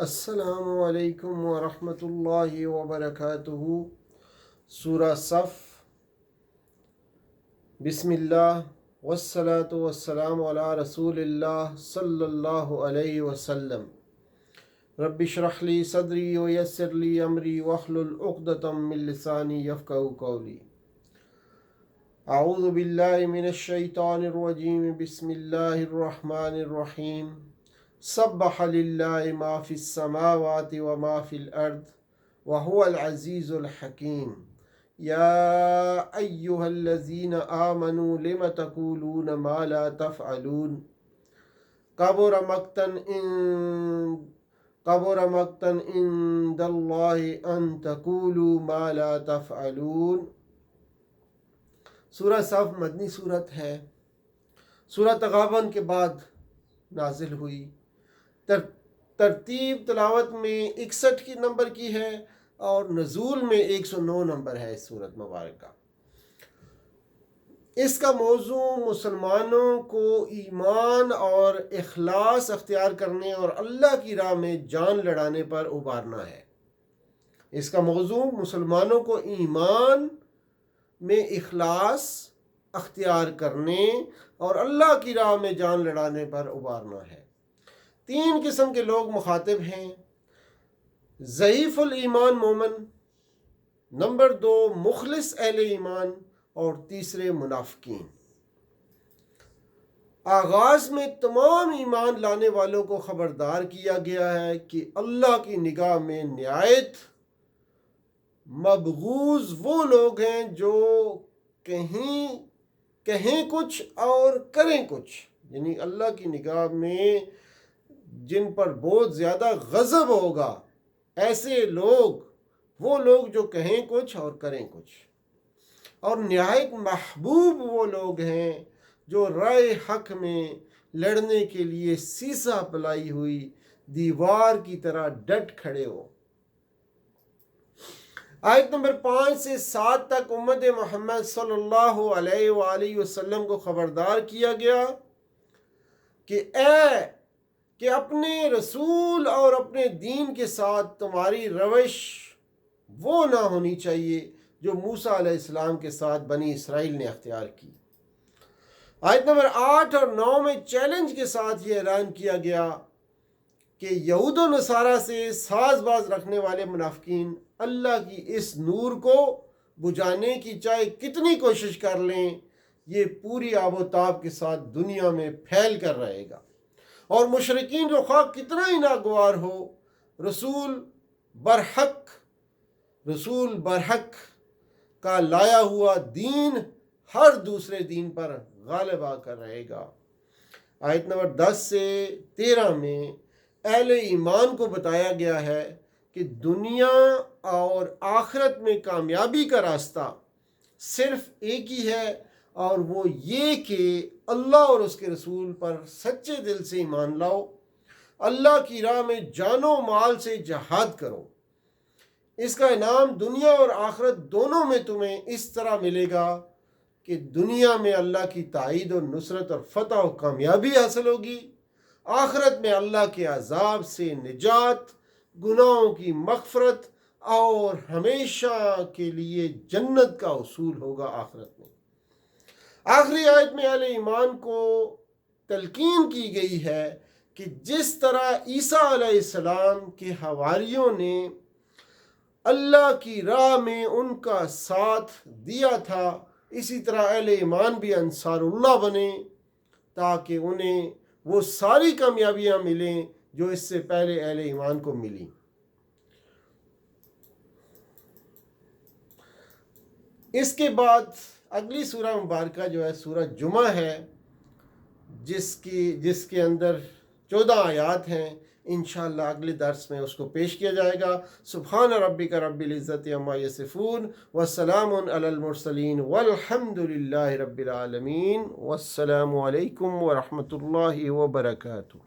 السلام علیکم ورحمۃ اللہ وبرکاتہ۔ سورہ صف۔ بسم اللہ والصلاة والسلام علی رسول اللہ صلی اللہ علیہ وسلم۔ رب اشرح لی صدری ویسر لی امری واحلل عقدۃ من لسانی یفقہوا قولی۔ اعوذ باللہ من الشیطان الرجیم، بسم اللہ الرحمن الرحیم۔ سبح للہ ما فی السماوات وما فی الارض وهو العزیز الحکیم۔ یا ایہا الذین آمنوا لم تقولون ما لا تفعلون کبر مقتا عند اللہ ان تقولوا ما لا تفعلون۔ سورہ صف مدنی صورت ہے۔ سورہ تغابن کے بعد نازل ہوئی۔ ترتیب تلاوت میں 61 نمبر کی ہے اور نزول میں 109 نمبر ہے اس سورت مبارکہ۔ اس کا موضوع مسلمانوں کو ایمان اور اخلاص اختیار کرنے اور اللہ کی راہ میں جان لڑانے پر ابھارنا ہے۔ اس کا موضوع مسلمانوں کو ایمان میں اخلاص اختیار کرنے اور اللہ کی راہ میں جان لڑانے پر ابھارنا ہے۔ 3 قسم کے لوگ مخاطب ہیں: ضعیف الایمان مومن، نمبر 2 مخلص اہل ایمان، اور تیسرے منافقین۔ آغاز میں تمام ایمان لانے والوں کو خبردار کیا گیا ہے کہ اللہ کی نگاہ میں نہایت مبغوض وہ لوگ ہیں جو کہیں کچھ اور کریں کچھ، یعنی اللہ کی نگاہ میں جن پر بہت زیادہ غضب ہوگا ایسے لوگ، وہ لوگ جو کہیں کچھ اور کریں کچھ، اور نہایت محبوب وہ لوگ ہیں جو رائے حق میں لڑنے کے لیے سیسا پلائی ہوئی دیوار کی طرح ڈٹ کھڑے ہو۔ آیت نمبر 5 سے 7 تک امت محمد صلی اللہ علیہ وآلہ وسلم کو خبردار کیا گیا کہ اپنے رسول اور اپنے دین کے ساتھ تمہاری روش وہ نہ ہونی چاہیے جو موسیٰ علیہ السلام کے ساتھ بنی اسرائیل نے اختیار کی۔ آیت نمبر 8 اور 9 میں چیلنج کے ساتھ یہ اعلان کیا گیا کہ یہود و نصارہ سے ساز باز رکھنے والے منافقین اللہ کی اس نور کو بجھانے کی چاہے کتنی کوشش کر لیں، یہ پوری آب و تاب کے ساتھ دنیا میں پھیل کر رہے گا، اور مشرکین جو خواہ کتنا ہی ناگوار ہو، رسول برحق کا لایا ہوا دین ہر دوسرے دین پر غالب آ کر رہے گا۔ آیت نمبر 10 سے 13 میں اہل ایمان کو بتایا گیا ہے کہ دنیا اور آخرت میں کامیابی کا راستہ صرف ایک ہی ہے، اور وہ یہ کہ اللہ اور اس کے رسول پر سچے دل سے ایمان لاؤ، اللہ کی راہ میں جان و مال سے جہاد کرو۔ اس کا انعام دنیا اور آخرت دونوں میں تمہیں اس طرح ملے گا کہ دنیا میں اللہ کی تائید اور نصرت اور فتح و کامیابی حاصل ہوگی، آخرت میں اللہ کے عذاب سے نجات، گناہوں کی مغفرت اور ہمیشہ کے لیے جنت کا حصول ہوگا آخرت میں۔ آخری آیت میں اہل ایمان کو تلقین کی گئی ہے کہ جس طرح عیسیٰ علیہ السلام کے حواریوں نے اللہ کی راہ میں ان کا ساتھ دیا تھا، اسی طرح اہل ایمان بھی انصار اللہ بنے تاکہ انہیں وہ ساری کامیابیاں ملیں جو اس سے پہلے اہل ایمان کو ملی۔ اس کے بعد اگلی سورہ مبارکہ جو ہے سورہ جمعہ ہے، جس کے اندر 14 آیات ہیں۔ انشاءاللہ اگلے درس میں اس کو پیش کیا جائے گا۔ سبحان ربک رب العزت عما یصفون وسلام علی المرسلین والحمد للہ رب العالمین، والسلام علیکم ورحمۃ اللہ وبرکاتہ۔